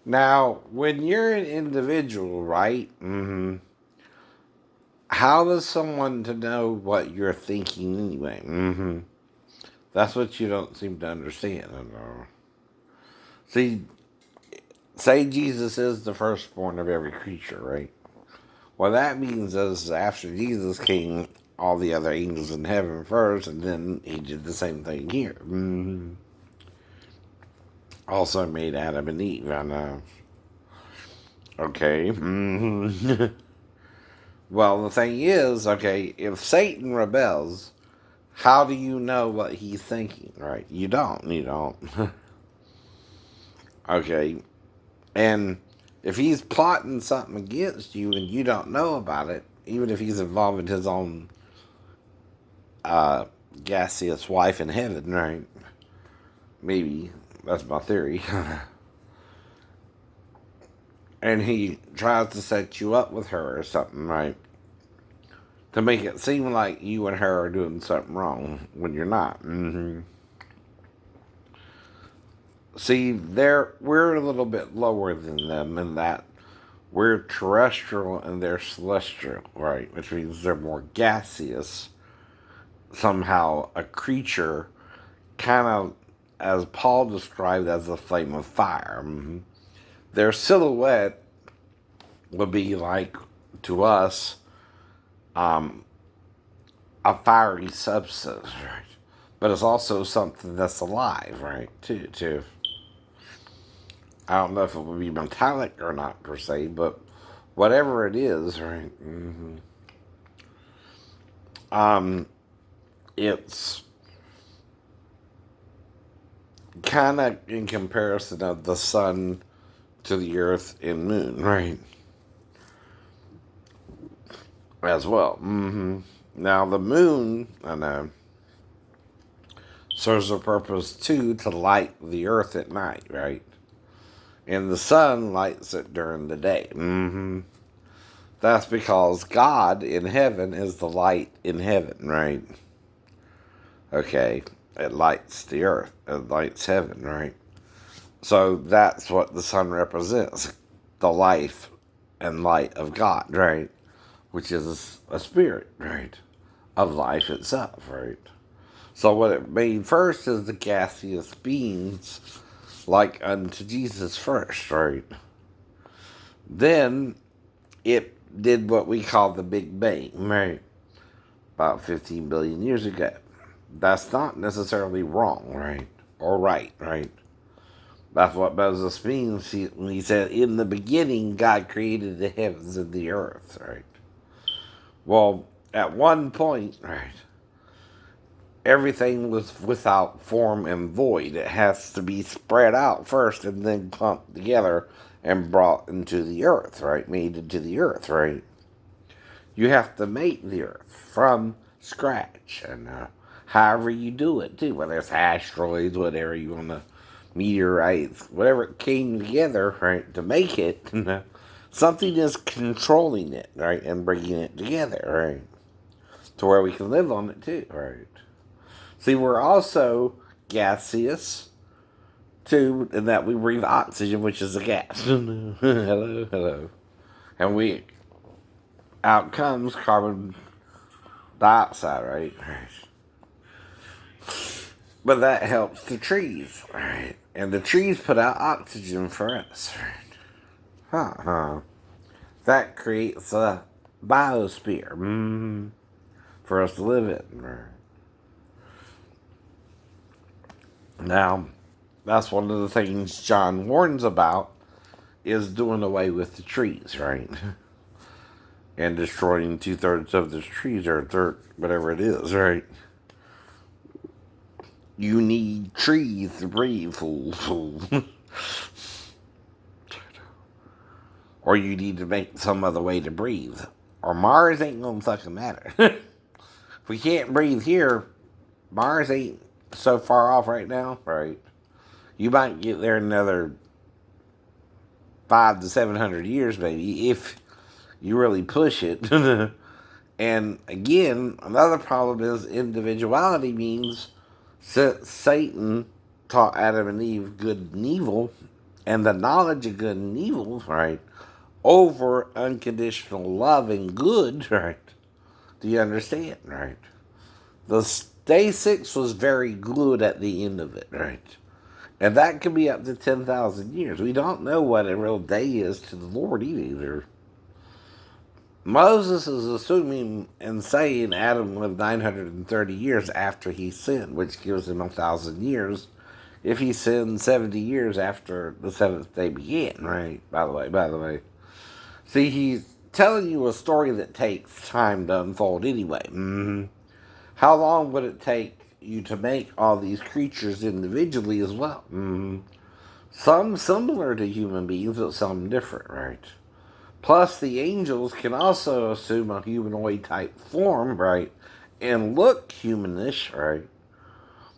Now, when you're an individual, right? How does someone to know what you're thinking anyway? That's what you don't seem to understand. I know. See, say Jesus is the firstborn of every creature, right? What that means is after Jesus came, all the other angels in heaven first, and then he did the same thing here. Also made Adam and Eve. I know. Okay. Well, the thing is, okay, if Satan rebels, how do you know what he's thinking, right? You don't. You don't. Okay. And if he's plotting something against you and you don't know about it, even if he's involving his own uh, gaseous wife in heaven, right? Maybe. That's my theory. And he tries to set you up with her or something, right? To make it seem like you and her are doing something wrong when you're not. See, we're a little bit lower than them in that we're terrestrial and they're celestial, right? Which means they're more gaseous. Somehow, a creature, kind of as Paul described as a flame of fire. Their silhouette would be like, to us, um, a fiery substance, right? But it's also something that's alive, right? Too. I don't know if it would be metallic or not per se, but whatever it is, right? Um, it's kind of in comparison of the sun to the earth and moon, right? As well. Now the moon, I know, serves a purpose too to light the earth at night, right? And the sun lights it during the day. That's because God in heaven is the light in heaven, right? Okay, it lights the earth, it lights heaven, right? So that's what the sun represents, the life and light of God, right? Which is a spirit, right? Of life itself, right? So what it made first is the gaseous beings, like unto Jesus first, right? Then it did what we call the Big Bang, right? About 15 billion years ago. That's not necessarily wrong, right? Or right, right? That's what Moses means when he said, in the beginning, God created the heavens and the earth, right? Well, at one point, right, everything was without form and void. It has to be spread out first and then clumped together and brought into the earth, right? Made into the earth, right? You have to make the earth from scratch, and however you do it, too, whether it's asteroids, whatever you want to, meteorites, whatever it came together, right, to make it, something is controlling it, right, and bringing it together, right, to where we can live on it, too, right. See, we're also gaseous, too, in that we breathe oxygen, which is a gas. Hello, hello. And out comes carbon dioxide, right? But that helps the trees, right? And the trees put out oxygen for us, right? That creates a biosphere for us to live in, right? Now, that's one of the things John warns about is doing away with the trees, right? And destroying 2/3 of the trees or a third, whatever it is, right? You need trees to breathe, fool. Or you need to make some other way to breathe. Or Mars ain't gonna fucking matter. If we can't breathe here, Mars ain't so far off right now, right? You might get there in another 500 to 700 years, maybe, if you really push it. And again, another problem is individuality means Satan taught Adam and Eve good and evil. and the knowledge of good and evil, right, over unconditional love and good, right? Do you understand, right? The day 6 was very good at the end of it, right? And that could be up to 10,000 years. We don't know what a real day is to the Lord either. Moses is assuming and saying Adam lived 930 years after he sinned, which gives him 1,000 years if he sinned 70 years after the seventh day began, right? By the way. See, he's telling you a story that takes time to unfold anyway. How long would it take you to make all these creatures individually as well? Some similar to human beings, but some different, right? Plus, the angels can also assume a humanoid type form, right? And look humanish, right?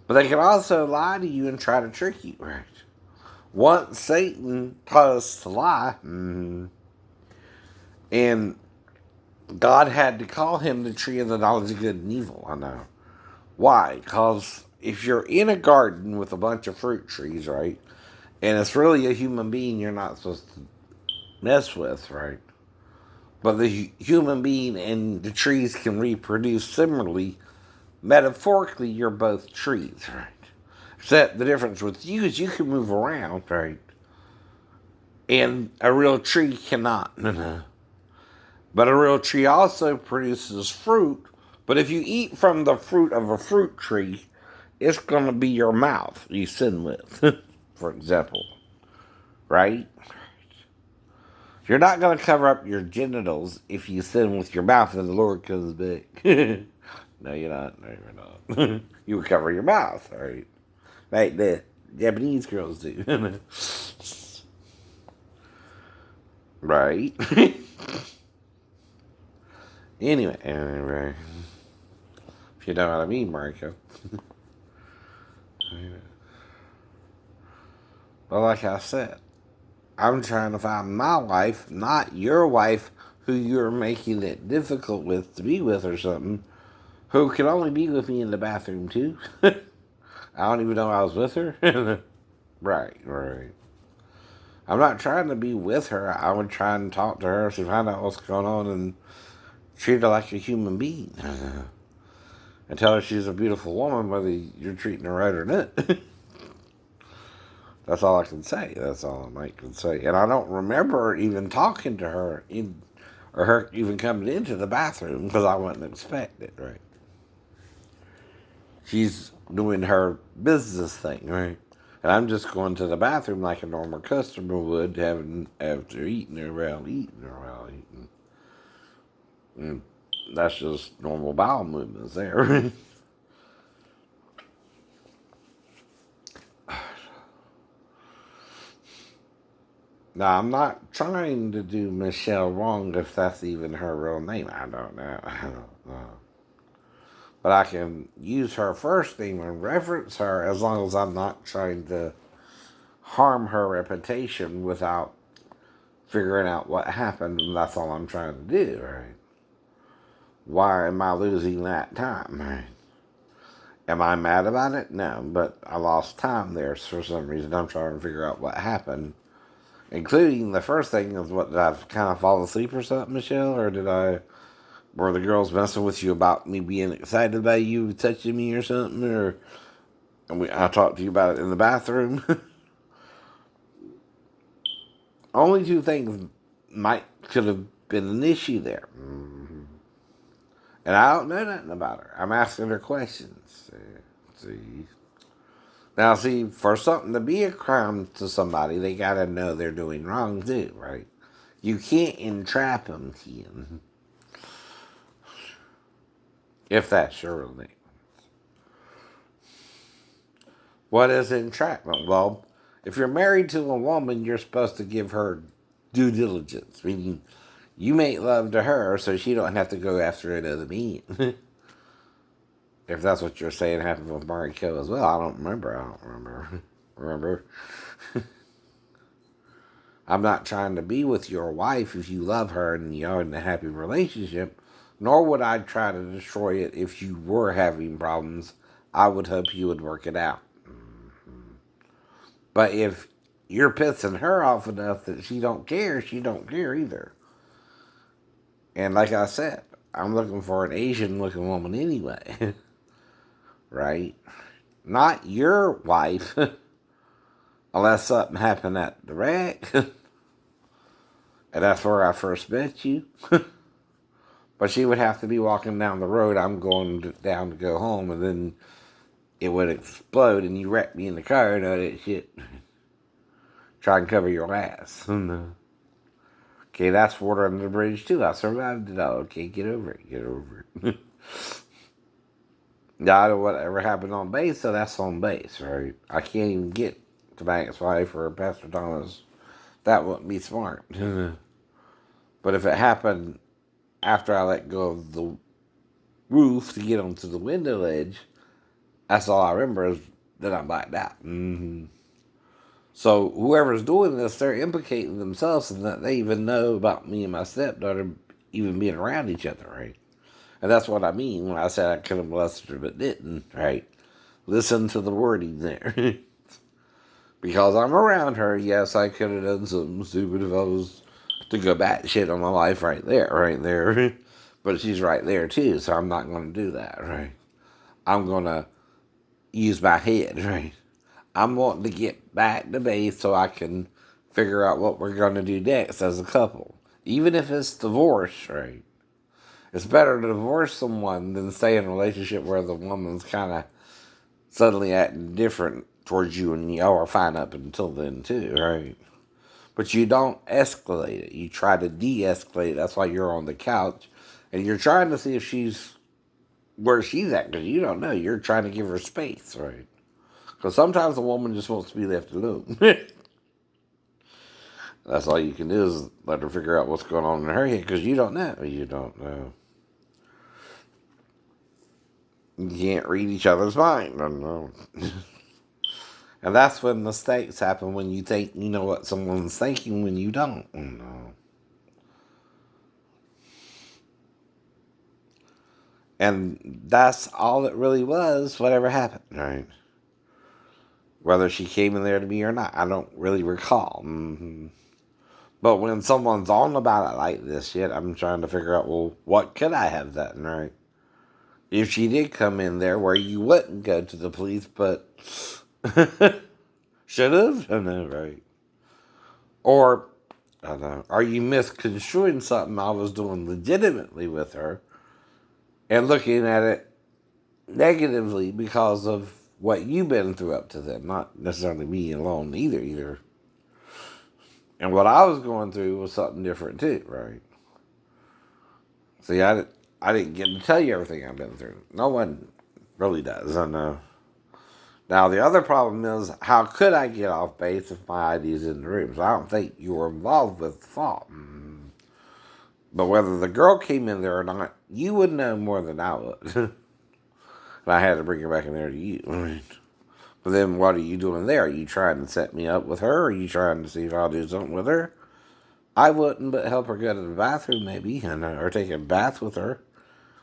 But they can also lie to you and try to trick you, right? Once Satan taught us to lie, and God had to call him the tree of the knowledge of good and evil, I know. Why? Because if you're in a garden with a bunch of fruit trees, right? And it's really a human being you're not supposed to mess with, right? But the human being and the trees can reproduce similarly. Metaphorically, you're both trees, right? Except the difference with you is you can move around, right? And a real tree cannot. But a real tree also produces fruit. But if you eat from the fruit of a fruit tree, it's going to be your mouth you sin with, for example, right? You're not going to cover up your genitals if you sin with your mouth and the Lord comes back. No, you're not. No, you're not. You would cover your mouth, all right? Like the Japanese girls do. Right? Anyway, if you know what I mean, Marco. But like I said, I'm trying to find my wife, not your wife, who you're making it difficult with to be with or something, who can only be with me in the bathroom too. I don't even know I was with her. Right. I'm not trying to be with her. I would try and talk to her to find out what's going on and treat her like a human being. And tell her she's a beautiful woman, whether you're treating her right or not. That's all I can say. That's all I can say. And I don't remember even talking to her or her even coming into the bathroom because I wouldn't expect it, right? She's doing her business thing, right? And I'm just going to the bathroom like a normal customer would, after eating around eating. And that's just normal bowel movements there. Now, I'm not trying to do Michelle wrong if that's even her real name. I don't know. But I can use her first name and reference her as long as I'm not trying to harm her reputation without figuring out what happened. And that's all I'm trying to do, right? Why am I losing that time, right? Am I mad about it? No, but I lost time there for some reason. I'm trying to figure out what happened. Including the first thing is did I kind of fall asleep or something, Michelle? Or were the girls messing with you about me being excited about you touching me or something? Or I talked to you about it in the bathroom? Only two things could have been an issue there. And I don't know nothing about her. I'm asking her questions. See? Now, see, for something to be a crime to somebody, they gotta know they're doing wrong too, right? You can't entrap them, Ian. If that's your real name. What is entrapment? Well, if you're married to a woman, you're supposed to give her due diligence, meaning you make love to her so she don't have to go after another man. If that's what you're saying happened with Mariko as well. I don't remember. Remember? I'm not trying to be with your wife if you love her and you're in a happy relationship, nor would I try to destroy it if you were having problems. I would hope you would work it out. But if you're pissing her off enough that she don't care either. And like I said, I'm looking for an Asian looking woman anyway. Right? Not your wife, unless something happened at the wreck. And that's where I first met you. But she would have to be walking down the road. I'm going down to go home, and then it would explode, and you wreck me in the car and all that shit. Try and cover your ass. Okay, that's water under the bridge too. I survived it all. Okay, get over it. Now, I know whatever happened on base, so that's on base, right? I can't even get to Banks wife or Pastor Thomas. That wouldn't be smart. But if it happened after I let go of the roof to get onto the window ledge, that's all I remember is that I blacked out. So whoever's doing this, they're implicating themselves in that they even know about me and my stepdaughter even being around each other, right? And that's what I mean when I said I could have molested her but didn't, right? Listen to the wording there. Because I'm around her, yes, I could have done something stupid if I was to go batshit on my life right there. But she's right there too, so I'm not going to do that, right? I'm going to use my head, right? I'm wanting to get back to base so I can figure out what we're going to do next as a couple. Even if it's divorce, right? It's better to divorce someone than stay in a relationship where the woman's kind of suddenly acting different towards you and y'all are fine up until then too, right? But you don't escalate it. You try to de-escalate it. That's why you're on the couch and you're trying to see if she's where she's at because you don't know. You're trying to give her space, right? Because sometimes a woman just wants to be left alone. That's all you can do is let her figure out what's going on in her head because you don't know. You don't know. You can't read each other's mind. I don't know. And that's when mistakes happen when you think you know what someone's thinking when you don't. No. And that's all it really was, whatever happened, right? Whether she came in there to me or not, I don't really recall. But when someone's on about it like this shit, I'm trying to figure out, well, what could I have done, right? If she did come in there where you wouldn't go to the police, but should have? I know, right? Or, I don't know, are you misconstruing something I was doing legitimately with her and looking at it negatively because of what you've been through up to then, not necessarily me alone either. And what I was going through was something different too, right? See, I didn't get to tell you everything I've been through. No one really does, I know. Now, the other problem is, how could I get off base if my ID's in the room? So I don't think you were involved with the fault. But whether the girl came in there or not, you would know more than I would. And I had to bring her back in there to you. But then what are you doing there? Are you trying to set me up with her? Or are you trying to see if I'll do something with her? I wouldn't but help her go to the bathroom maybe, or take a bath with her,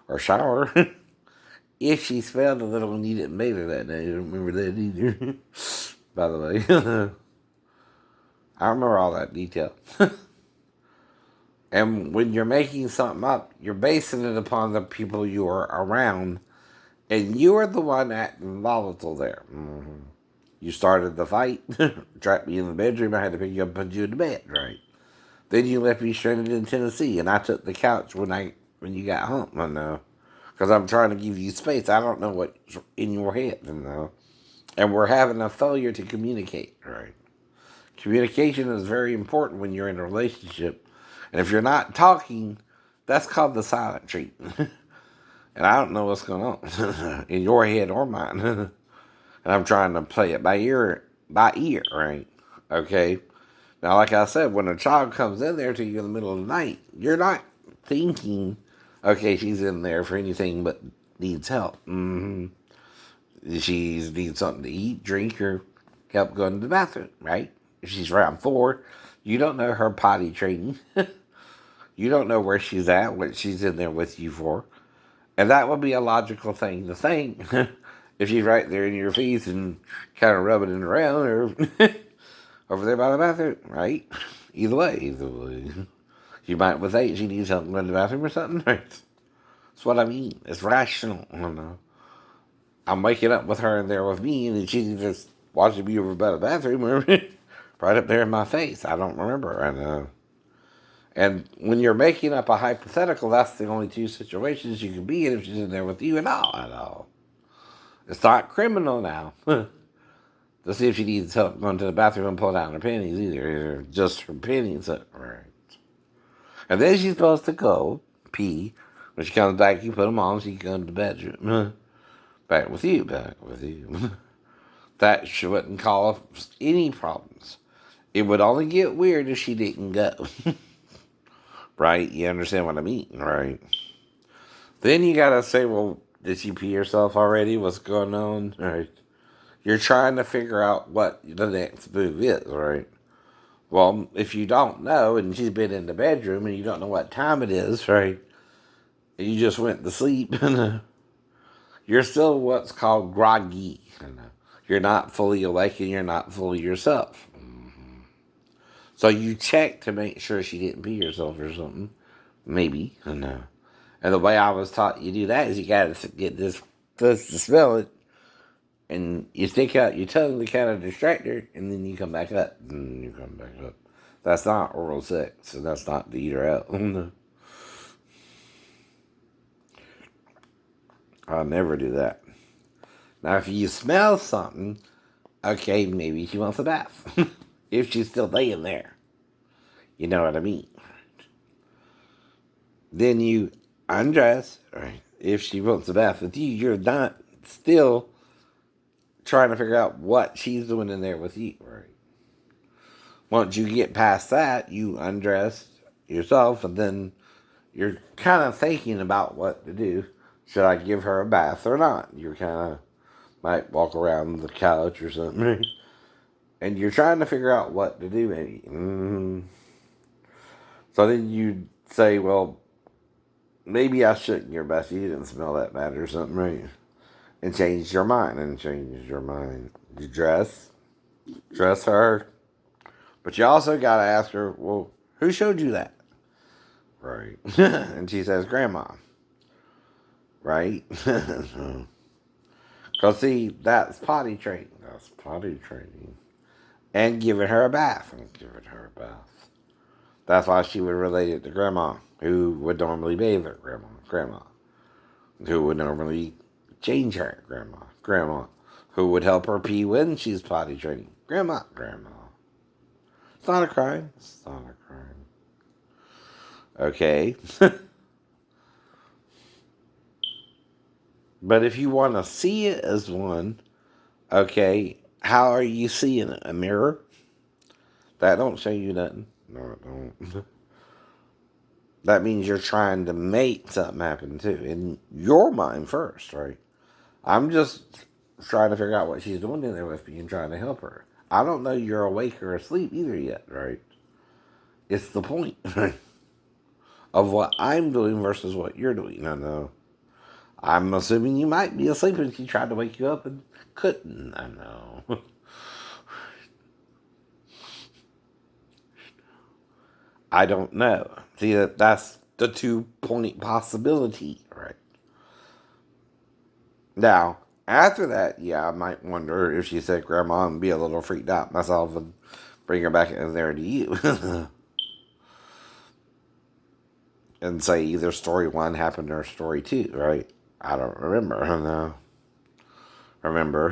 or shower. If she smelled a little and you didn't bathe her that day. I don't remember that either. By the way. I remember all that detail. And when you're making something up, you're basing it upon the people you are around. And you are the one acting volatile there. You started the fight, trapped me in the bedroom, I had to pick you up and put you in the bed, right? Then you left me stranded in Tennessee, and I took the couch when you got home, I know. Because I'm trying to give you space. I don't know what's in your head, you know. And we're having a failure to communicate, right? Communication is very important when you're in a relationship. And if you're not talking, that's called the silent treatment. And I don't know what's going on in your head or mine. And I'm trying to play it by ear, right? Okay? Now, like I said, when a child comes in there to you in the middle of the night, you're not thinking, okay, she's in there for anything but needs help. She needs something to eat, drink, or help go to the bathroom, right? If she's around 4, you don't know her potty training. You don't know where she's at, what she's in there with you for. And that would be a logical thing to think. If she's right there in your face and kind of rubbing it around, or over there by the bathroom, right? Either way. You might with age, she needs help in the bathroom or something, right? That's what I mean. It's rational. I don't know. I'm waking up with her in there with me, and then she's just watching me over by the bathroom, right up there in my face. I don't remember. I know. And when you're making up a hypothetical, that's the only two situations you can be in if she's in there with you and all. I know. It's not criminal now. To see if she needs help going to the bathroom and pull down her panties either. Just her panties. Right. And then she's supposed to go pee. When she comes back, you put them on, she can go to the bedroom. Back with you. That wouldn't cause any problems. It would only get weird if she didn't go. Right? You understand what I mean, right? Then you gotta say, well, did she pee herself already? What's going on? Right? You're trying to figure out what the next move is, right? Well, if you don't know, and she's been in the bedroom, and you don't know what time it is, right? And you just went to sleep, and you're still what's called groggy. You're not fully awake, and you're not fully yourself. So you check to make sure she didn't pee herself or something. Maybe. And the way I was taught you do that is you gotta get this first to smell it, and you stick out your tongue to kind of distract her, and then you come back up. And you come back up. That's not oral sex, so that's not to eat her out. I'll never do that. Now, if you smell something, okay, maybe she wants a bath. If she's still laying there. You know what I mean? Then you undress, right? If she wants a bath with you, you're not still trying to figure out what she's doing in there with you, right? Once you get past that, you undress yourself, and then you're kind of thinking about what to do. Should I give her a bath or not? You're kind of might walk around the couch or something, and you're trying to figure out what to do, maybe. So then you say, well, maybe I shouldn't give her a bath. You didn't smell that bad or something, right? And change your mind, You dress her, but you also gotta ask her, well, who showed you that? Right. And she says, Grandma. Right? Because, see, that's potty training. And giving her a bath. That's why she would relate it to Grandma, who would normally bathe her. Grandma. Who would normally change her. Grandma. Who would help her pee when she's potty training. Grandma. It's not a crime. Okay. But if you want to see it as one, okay, how are you seeing it? A mirror? That don't show you nothing. No, it don't. That means you're trying to make something happen too. In your mind first, right? I'm just trying to figure out what she's doing in there with me and trying to help her. I don't know you're awake or asleep either yet, right? It's the point of what I'm doing versus what you're doing. I know. I'm assuming you might be asleep and she tried to wake you up and couldn't. I know. I don't know. See, that's the 2-point possibility, right? Now, after that, yeah, I might wonder if she said Grandma and be a little freaked out myself and bring her back in there to you. And say either story 1 happened or story 2, right? I don't remember. No. Remember.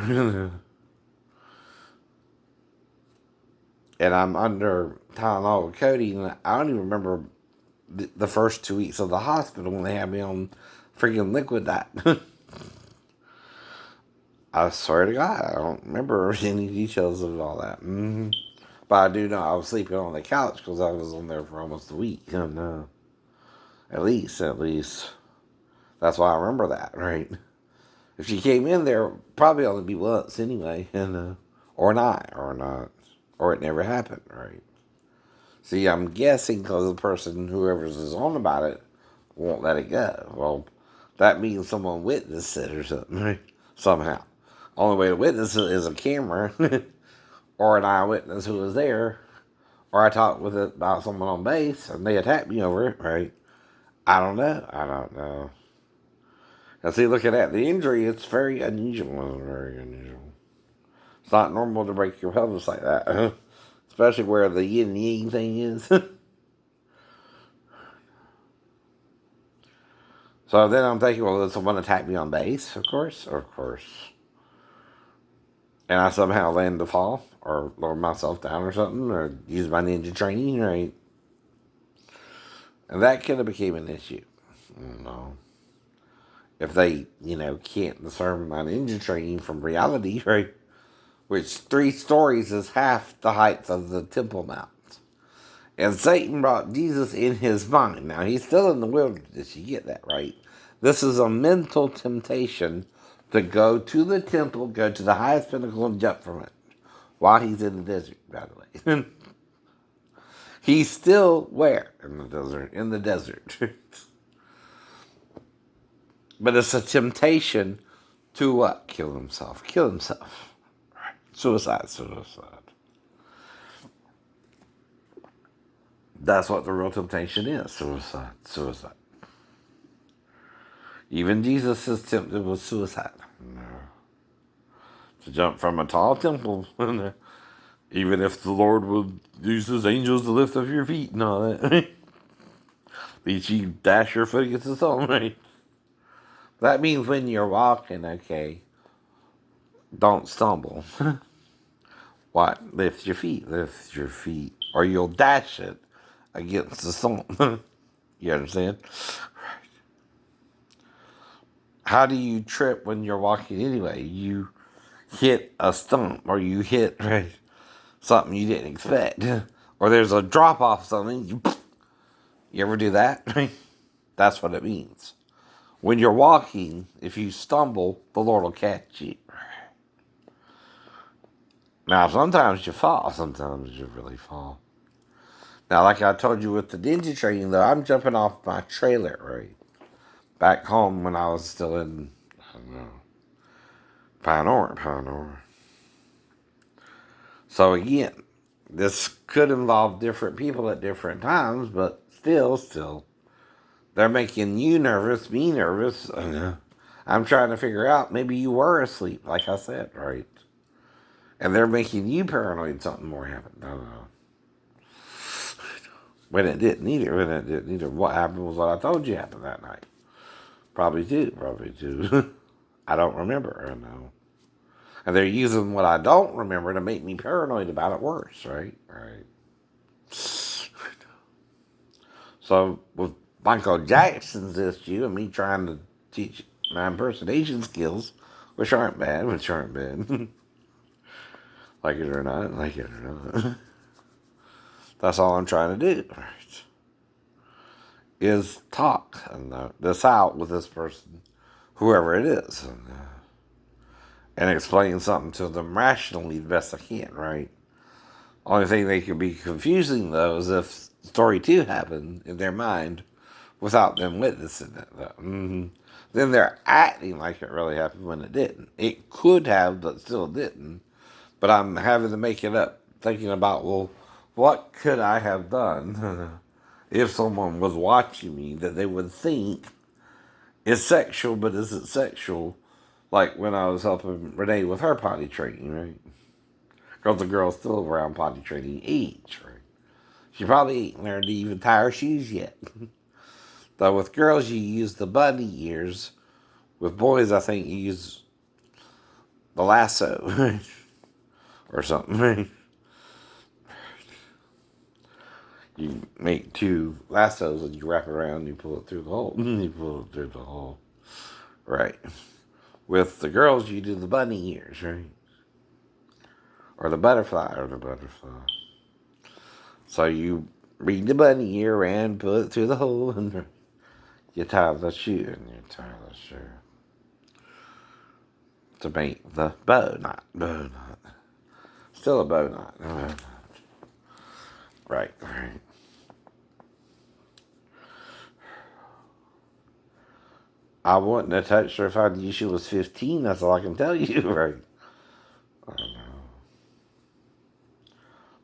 And I'm under Tylenol with Cody, and I don't even remember the first 2 weeks of the hospital when they had me on freaking liquid diet. I swear to God, I don't remember any details of all that. But I do know I was sleeping on the couch because I was on there for almost a week. At least. That's why I remember that, right? If she came in there, probably only be once anyway, or not, or it never happened, right? See, I'm guessing because the person, whoever's is on about it, won't let it go. Well, that means someone witnessed it or something, right? Somehow. Only way to witness it is a camera, or an eyewitness who was there, or I talked with it about someone on base and they attacked me over it, right? I don't know. I don't know. Now, see, look at that. The injury, it's very unusual. It's very unusual. It's not normal to break your pelvis like that, especially where the yin and yang thing is. So then I'm thinking, well, did someone attack me on base? Of course, of course. And I somehow land to fall or lower myself down or something or use my ninja training, right? And that could have became an issue. You know, if they, can't discern my ninja training from reality, right? Which 3 stories is half the height of the Temple Mount. And Satan brought Jesus in his mind. Now, he's still in the wilderness. You get that, right? This is a mental temptation to go to the temple, go to the highest pinnacle, and jump from it while he's in the desert, by the way. He's still where? In the desert. In the desert. But it's a temptation to what? Kill himself. Kill himself. Suicide. That's what the real temptation is. Suicide. Even Jesus is tempted with suicide. To jump from a tall temple, even if the Lord would use his angels to lift up your feet and all that. At least you dash your foot against the stone, right? That means when you're walking, okay, don't stumble. What? Lift your feet. Or you'll dash it against the stone. You understand? How do you trip when you're walking anyway? You hit a stump or you hit something you didn't expect. Or there's a drop off something. You ever do that? That's what it means. When you're walking, if you stumble, the Lord will catch you. Now, sometimes you fall. Sometimes you really fall. Now, like I told you with the ninja training, though, I'm jumping off my trailer, right? Back home when I was still in, I don't know, Pioneer. So again, this could involve different people at different times, but still, they're making you nervous, me nervous. I'm trying to figure out, maybe you were asleep, like I said, right? And they're making you paranoid something more happened. I don't know. When it didn't either. What happened was what I told you happened that night. Probably two. I don't remember. I know. And they're using what I don't remember to make me paranoid about it worse, right? Right. So with Michael Jackson's issue and me trying to teach my impersonation skills, which aren't bad. Like it or not. That's all I'm trying to do. Right. Is talk and this out with this person, whoever it is, and explain something to them rationally the best I can, right? Only thing they could be confusing, though, is if story 2 happened in their mind without them witnessing it. Then they're acting like it really happened when it didn't. It could have, but still didn't. But I'm having to make it up, thinking about, well, what could I have done if someone was watching me that they would think is sexual, but isn't sexual, like when I was helping Renee with her potty training, right? Because the girl's still around potty training age, right? She probably ain't learned to even tie her shoes yet. Though with girls, you use the bunny ears. With boys, I think you use the lasso or something, right? You make 2 lassos and you wrap it around and you pull it through the hole. Right. With the girls, you do the bunny ears, right? Or the butterfly. So you bring the bunny ear and put it through the hole and you tie the shoe. To make the bow knot. Still a bow knot. Right. I wouldn't have touched her if I knew she was 15. That's all I can tell you, right? I don't know.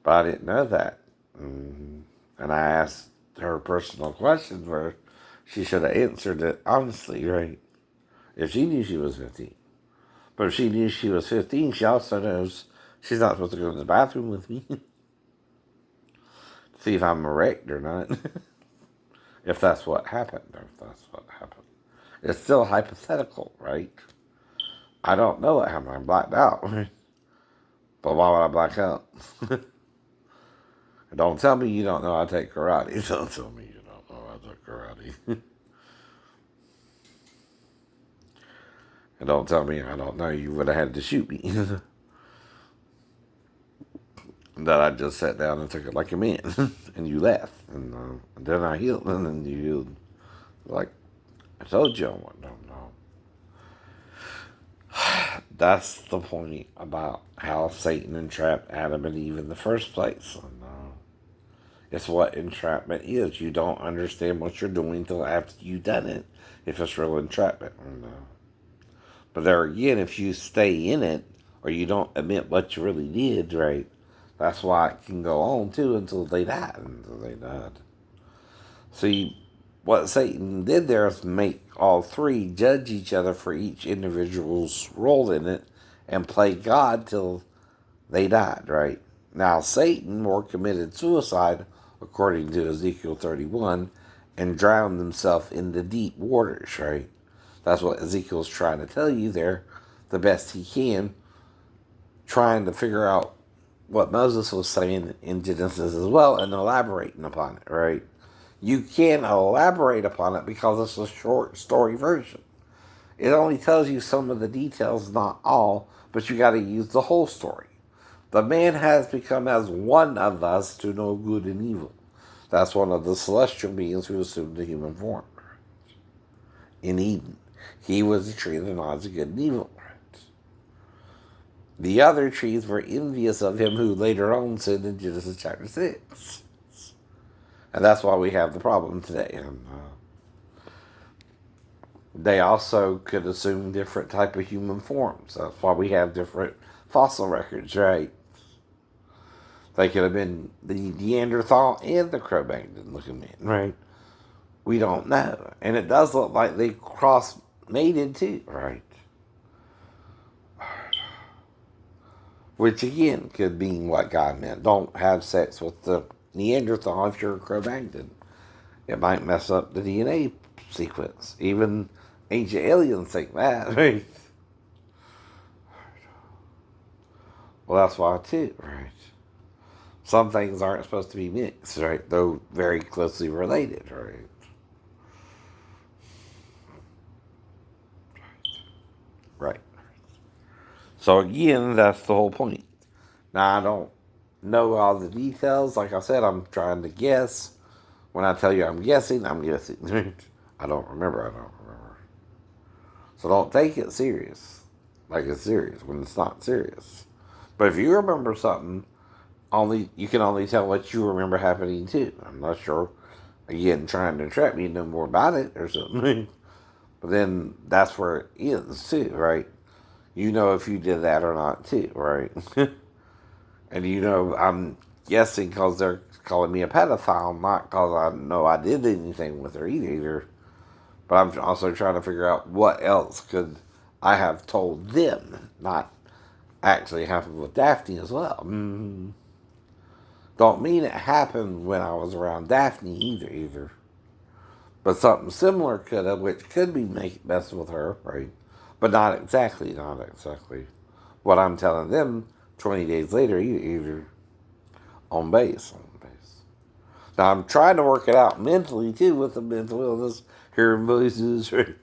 But I didn't know that. Mm-hmm. And I asked her personal questions where she should have answered it honestly, right? If she knew she was 15. But if she knew she was 15, she also knows she's not supposed to go to the bathroom with me. See if I'm erect or not. If that's what happened. If that's what happened. It's still hypothetical, right? I don't know what happened. I blacked out. But why would I black out? Don't tell me you don't know I take karate. Don't tell me you don't know I take karate. And don't tell me I don't know you would have had to shoot me. That I just sat down and took it like a man. And you laughed. And then I healed. And then you healed. Like, I told you I don't know. That's the point about how Satan entrapped Adam and Eve in the first place. And, it's what entrapment is. You don't understand what you're doing until after you've done it, if it's real entrapment. And, but there again, if you stay in it, or you don't admit what you really did, right, that's why it can go on, too, until they died. Until they died. See, what Satan did there is make all three judge each other for each individual's role in it and play God till they died, right? Now, Satan more committed suicide, according to Ezekiel 31, and drowned himself in the deep waters, right? That's what Ezekiel's trying to tell you there, the best he can, trying to figure out what Moses was saying in Genesis as well and elaborating upon it, right? You can elaborate upon it because it's a short story version. It only tells you some of the details, not all, but you got to use the whole story. The man has become as one of us to know good and evil. That's one of the celestial beings who assumed the human form in Eden. He was the tree of the knowledge of good and evil. The other trees were envious of him who later on sinned in Genesis chapter 6. And that's why we have the problem today. And, they also could assume different type of human forms. That's why we have different fossil records, right? They could have been the Neanderthal and the Cro-Magnon looking man, right? We don't know. And it does look like they cross-mated too, right? Which again could mean what God meant. Don't have sex with the Neanderthal if you're a Cro-Magnon. It might mess up the DNA sequence. Even ancient aliens think that, right? Well, that's why too, right? Some things aren't supposed to be mixed, right? Though very closely related, right? Right. So again, that's the whole point. Now I don't know all the details. Like I said, I'm trying to guess. When I tell you I'm guessing, I'm guessing. I don't remember. So don't take it serious. Like it's serious when it's not serious. But if you remember something, you can only tell what you remember happening too. I'm not sure. Again, trying to trap me to know more about it or something. But then that's where it ends too, right? You know if you did that or not too, right? And you know I'm guessing because they're calling me a pedophile, not because I know I did anything with her either. But I'm also trying to figure out what else could I have told them, not actually happened with Daphne as well. Don't mean it happened when I was around Daphne either. But something similar could have, which could be messing with her, right? But not exactly. What I'm telling them 20 days later, either on base. Now I'm trying to work it out mentally too with the mental illness, hearing voices, right?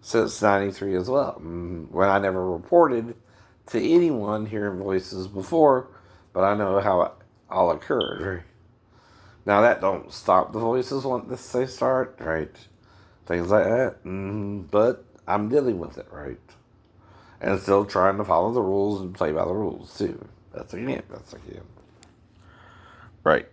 Since '93 as well. When I never reported to anyone hearing voices before, but I know how it all occurred, right? Now that don't stop the voices once they start, right? Things like that. But I'm dealing with it, right? And still trying to follow the rules and play by the rules too. That's again. Right.